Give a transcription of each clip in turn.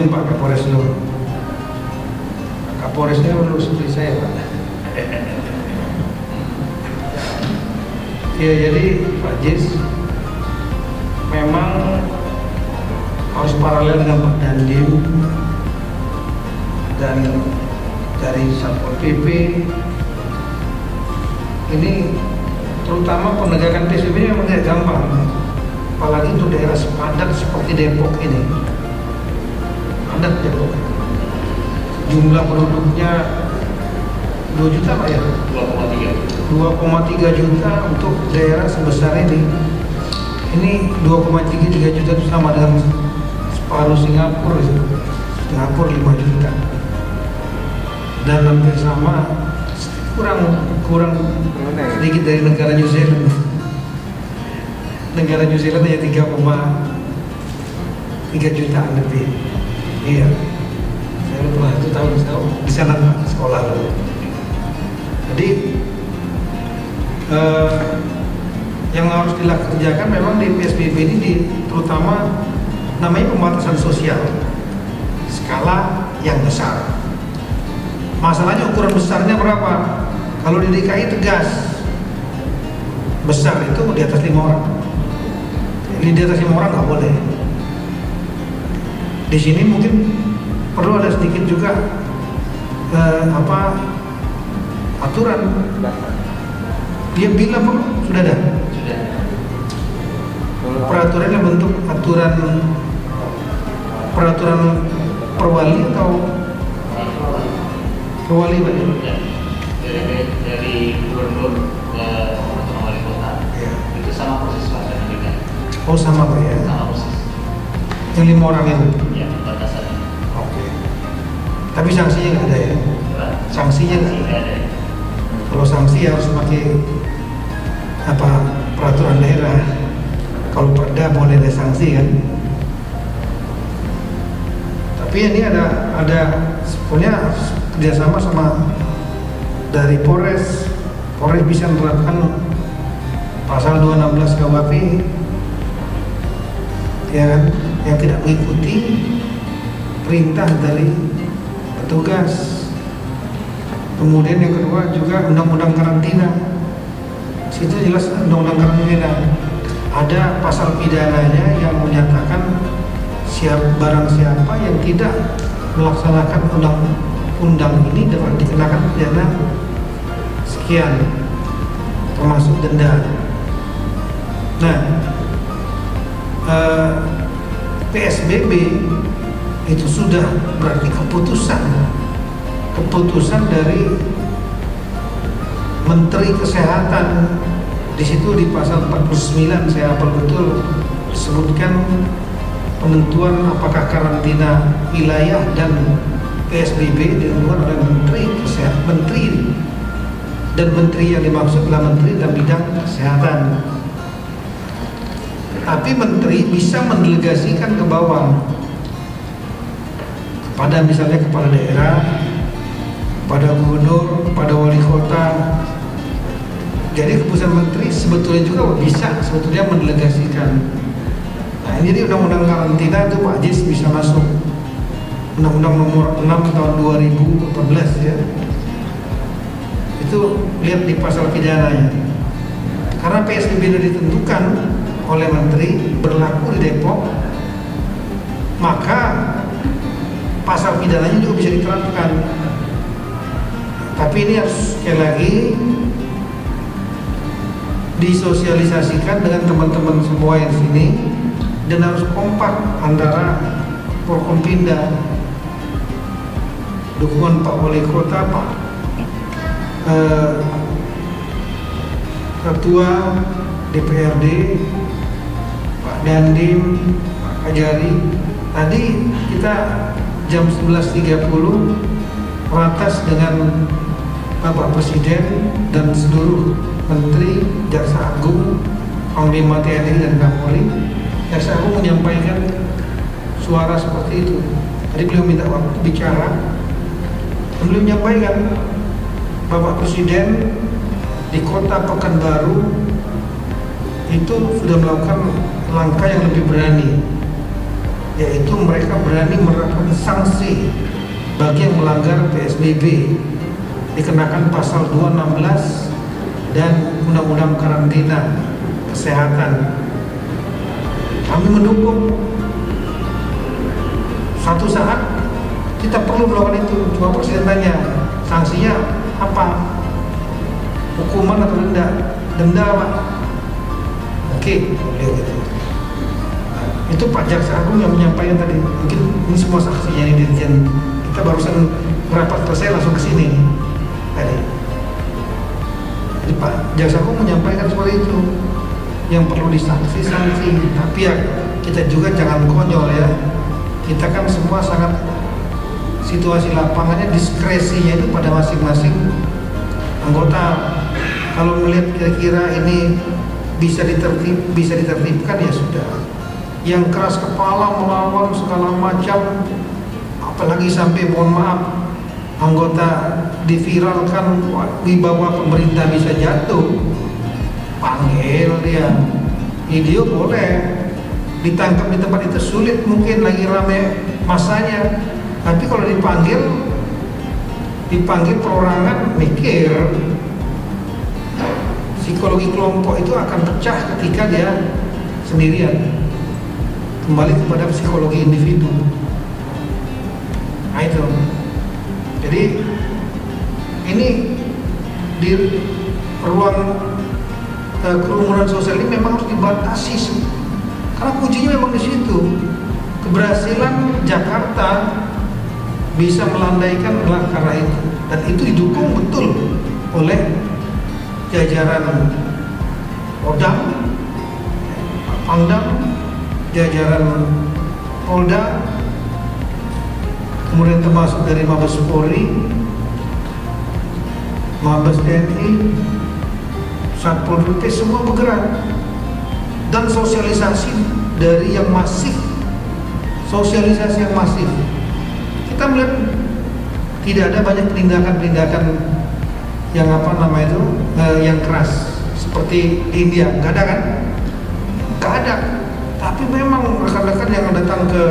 diam Pak Kapolres dulu. Kapolresnya dulu seperti saya Pak. Ya jadi Pak Jis memang harus paralel dengan Pak Dandim dan dari Satpol PP ini, terutama penegakan PSBB ini memang tidak gampang, apalagi untuk daerah padat seperti Depok ini. Padat Depok, jumlah penduduknya 2 juta Pak ya? 2,3 juta untuk daerah sebesar ini. Ini 2,3 juta itu sama dengan separuh Singapura. Singapura 5 juta. Dan hampir sama, kurang sedikit dari negara New Zealand. Negara New Zealand hanya 3,3 jutaan lebih. Iya. Saya pernah itu tahun di sana sekolah dulu. Jadi yang harus dikerjakan memang di PSBB ini terutama namanya pembatasan sosial skala yang besar. Masalahnya ukuran besarnya berapa? Kalau di DKI tegas, besar itu di atas 5 orang. Di atas 5 orang nggak boleh. Di sini mungkin perlu ada sedikit juga aturan. Dia bilang perlu sudah ada. Peraturan yang bentuk peraturan perwali atau perwali Pak? Dari gubernur ke wali kota ya. Itu sama proses Pak dengan DKI. Oh sama Pak ya? Sama proses. Yang 5 orang itu? Ya, batasannya. Oke. Tapi sanksinya nggak ada ya? Sanksinya nggak ada. Kalau sanksi harus pakai peraturan daerah. Kalau perda boleh ada sanksi kan. Tapi ini ada sebenarnya kerjasama sama dari Polres bisa menerapkan pasal 216 KUHP ya kan, yang tidak mengikuti perintah dari petugas. Kemudian yang kedua juga undang-undang karantina. Situ jelas undang-undang karantina ada pasal pidananya yang menyatakan barang siapa yang tidak melaksanakan undang-undang ini dapat dikenakan pidana sekian, termasuk denda. Nah, PSBB itu sudah berarti keputusan dari Menteri Kesehatan. Di situ di pasal 49 saya hafal betul disebutkan penentuan apakah karantina wilayah dan PSBB ditentukan oleh Menteri Kesehatan. Menteri yang dimaksud adalah Menteri dalam bidang kesehatan. Tapi Menteri bisa mendelegasikan ke bawah kepada misalnya kepala daerah, kepada gubernur, kepada wali kota. Jadi keputusan Menteri sebetulnya juga bisa mendelegasikan. Nah, jadi undang-undang karantina itu Pak Jis bisa masuk. Undang-undang nomor 6 tahun 2014 ya. Itu lihat di pasal pidananya. Karena PSBB itu ditentukan oleh Menteri berlaku di Depok, maka pasal pidananya juga bisa diterapkan. Tapi ini harus sekali lagi disosialisasikan dengan teman-teman semua yang sini dan harus kompak antara Forkompinda, dukungan Pak Wali Kota, Pak Ketua DPRD, Pak Dandim, Pak Kajari. Tadi kita jam 11.30 ratas dengan Bapak Presiden dan seluruh Menteri, Jaksa Agung, Panglima TNI dan Kapolri. Jaksa Agung menyampaikan suara seperti itu. Tadi beliau minta waktu bicara. Beliau menyampaikan Bapak Presiden di Kota Pekanbaru itu sudah melakukan langkah yang lebih berani. yaitu mereka berani menerapkan sanksi bagi yang melanggar PSBB, dikenakan pasal 216 dan undang-undang karantina kesehatan. Kami mendukung. Suatu saat kita perlu melakukan itu. Cuma Presiden tanya, sanksinya apa? Hukuman atau denda? Denda, Pak. Oke, boleh gitu. Itu Pak Jaksa Agung yang menyampaikan tadi. Mungkin ini semua saksinya ini dirjen. Kita barusan rapat selesai langsung ke sini tadi. Jadi Pak Jaksa Agung menyampaikan seperti itu. Yang perlu disanksi, tapi ya kita juga jangan konyol ya. Kita kan semua sangat, situasi lapangannya diskresinya itu pada masing-masing anggota. Kalau melihat kira-kira ini bisa ditertibkan ya sudah. Yang keras kepala melawan segala macam, apalagi sampai mohon maaf anggota diviralkan, wibawa pemerintah bisa jatuh, panggil dia. Video boleh ditangkap di tempat itu sulit, mungkin lagi rame masanya, tapi kalau dipanggil perorangan, mikir psikologi kelompok itu akan pecah ketika dia sendirian. Kembali kepada psikologi individu. Nah itu. Jadi ini di ruang kerumunan sosial ini memang harus dibatasi, karena kuncinya memang di situ. Keberhasilan Jakarta bisa melandaikan adalah karena itu, dan itu didukung betul oleh jajaran Kodam, Pangdam, jajaran Polda, kemudian termasuk dari Mabes Polri, Mabes TNI, Satpol PP, semua bergerak. Dan sosialisasi dari yang masif, kita melihat tidak ada banyak penindakan yang yang keras seperti di India. Nggak ada kan? Nggak ada. Tapi memang rekan-rekan yang datang ke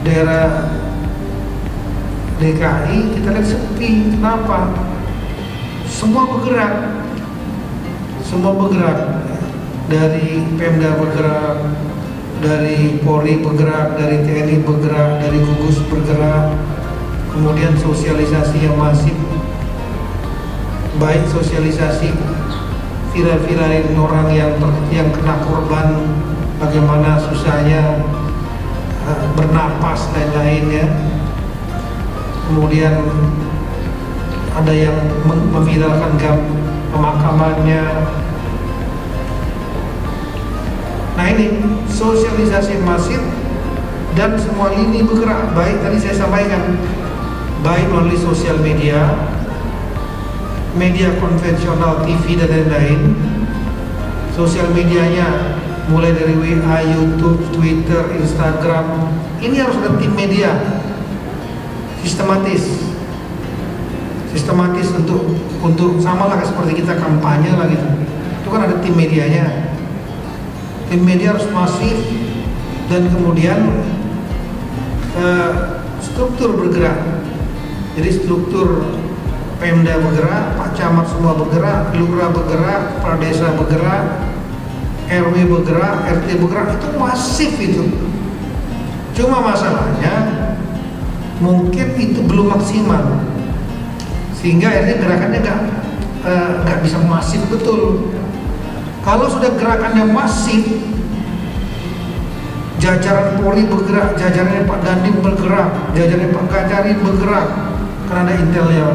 daerah DKI kita lihat sepi. Kenapa? Semua bergerak. Dari Pemda bergerak, dari Polri bergerak, dari TNI bergerak, dari gugus bergerak. Kemudian sosialisasi yang masif, baik sosialisasi viral-viralin orang yang kena korban, bagaimana susahnya bernapas dan lainnya. Kemudian ada yang memviralkan pemakamannya. Nah ini sosialisasi masif dan semua lini bergerak, baik tadi saya sampaikan, baik melalui sosial media, media konvensional, TV dan lain-lain. Sosial medianya mulai dari WA, YouTube, Twitter, Instagram. Ini harus ada tim media sistematis untuk sama lah seperti kita kampanye lah gitu. Itu kan ada tim medianya. Tim media harus masif dan kemudian struktur bergerak. Jadi struktur Pemda bergerak, Pak Camat semua bergerak, Lurah bergerak, Kepala Desa bergerak, RW bergerak, RT bergerak, itu masif itu. Cuma masalahnya mungkin itu belum maksimal, sehingga akhirnya gerakannya nggak bisa masif betul. Kalau sudah gerakannya masif, jajaran Polri bergerak, jajarannya Pak Dandim bergerak, jajarannya Pak Kajari bergerak, karena ada intelnya.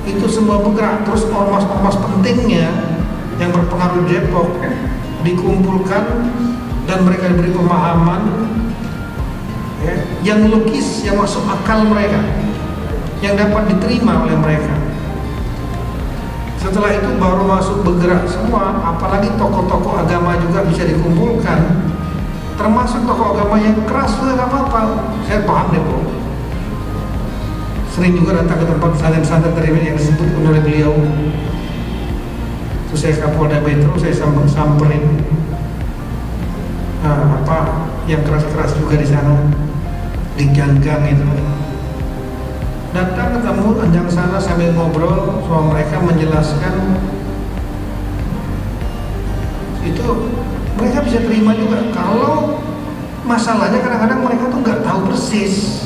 Itu semua bergerak, terus ormas-ormas pentingnya yang berpengaruh di Depok dikumpulkan dan mereka diberi pemahaman ya, yang logis, yang masuk akal mereka, yang dapat diterima oleh mereka. Setelah itu baru masuk bergerak semua, apalagi tokoh-tokoh agama juga bisa dikumpulkan, termasuk tokoh agama yang keras juga nggak apa-apa. Saya paham deh, Bu. Sering juga datang ke tempat pesantren tadi yang disebut oleh beliau. Terus saya Kapolda Metro, saya samperin yang keras-keras juga di sana, di gang-gang itu. Datang ketemu anjang sana sambil ngobrol sama mereka, menjelaskan itu mereka bisa terima juga. Kalau masalahnya kadang-kadang mereka tuh nggak tahu persis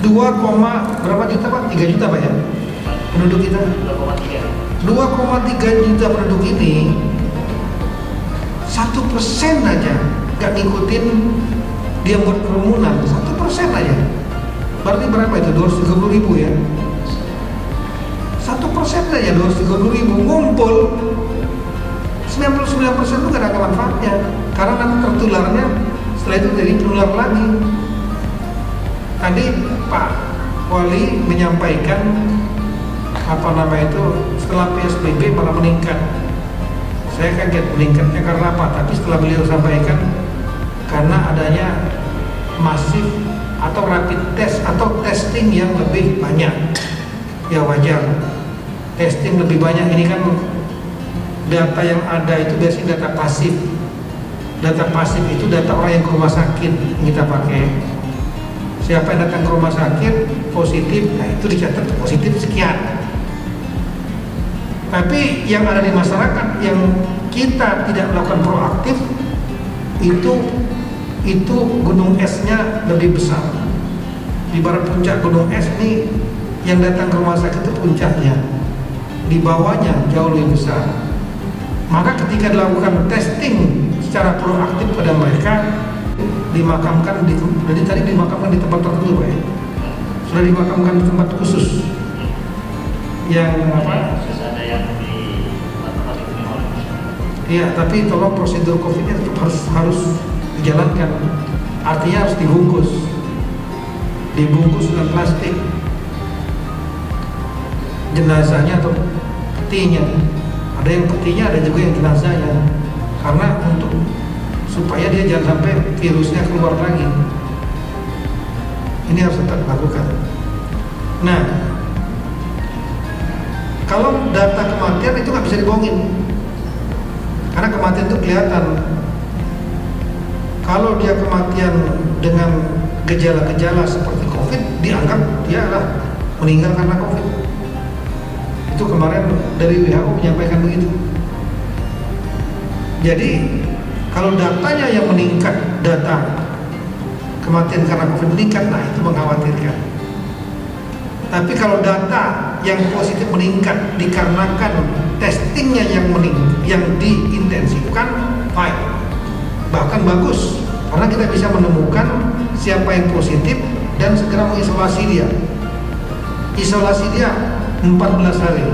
2, berapa juta Pak? 3 juta Pak ya penduduk kita. 2,3 juta penduduk ini 1% aja nggak ngikutin dia buat kerumunan, 1% aja. Berarti berapa itu? 230.000 ya. 1% aja 230.000 ngumpul, 99% itu gak ada manfaatnya, karena nanti tertularnya setelah itu jadi penular lagi. Tadi Pak Wali menyampaikan setelah PSBB malah meningkat. Saya kaget meningkatnya karena apa? Tapi setelah beliau sampaikan karena adanya masif atau rapid test atau testing yang lebih banyak. Ya wajar, testing lebih banyak. Ini kan data yang ada itu biasanya data pasif. Data pasif itu data orang yang ke rumah sakit kita pakai. Siapa yang datang ke rumah sakit positif, nah itu dicatat positif sekian. Tapi yang ada di masyarakat yang kita tidak melakukan proaktif itu gunung esnya lebih besar. Ibarat puncak gunung es nih, yang datang ke rumah sakit itu puncaknya, di bawahnya jauh lebih besar. Maka ketika dilakukan testing secara proaktif pada mereka, dimakamkan tadi dimakamkan di tempat tertentu Pak ya? Sudah dimakamkan di tempat khusus yang apa? Ada yang di tempat itu. Iya, tapi tolong prosedur COVID-nya tetap harus dijalankan. Artinya harus dibungkus dengan plastik jenazahnya atau petinya. Ada yang petinya, ada juga yang jenazahnya, karena untuk supaya dia jangan sampai virusnya keluar lagi. Ini harus tetap dilakukan. Nah, kalau data kematian itu nggak bisa dibohongin, karena kematian itu kelihatan. Kalau dia kematian dengan gejala-gejala seperti COVID, dianggap dia adalah meninggal karena COVID. Itu kemarin dari WHO menyampaikan begitu. Jadi kalau datanya yang meningkat, data kematian karena COVID meningkat, nah itu mengkhawatirkan. Tapi kalau data yang positif meningkat dikarenakan testingnya yang diintensifkan, baik, bahkan bagus, karena kita bisa menemukan siapa yang positif dan segera mengisolasi dia. Isolasi dia 14 hari.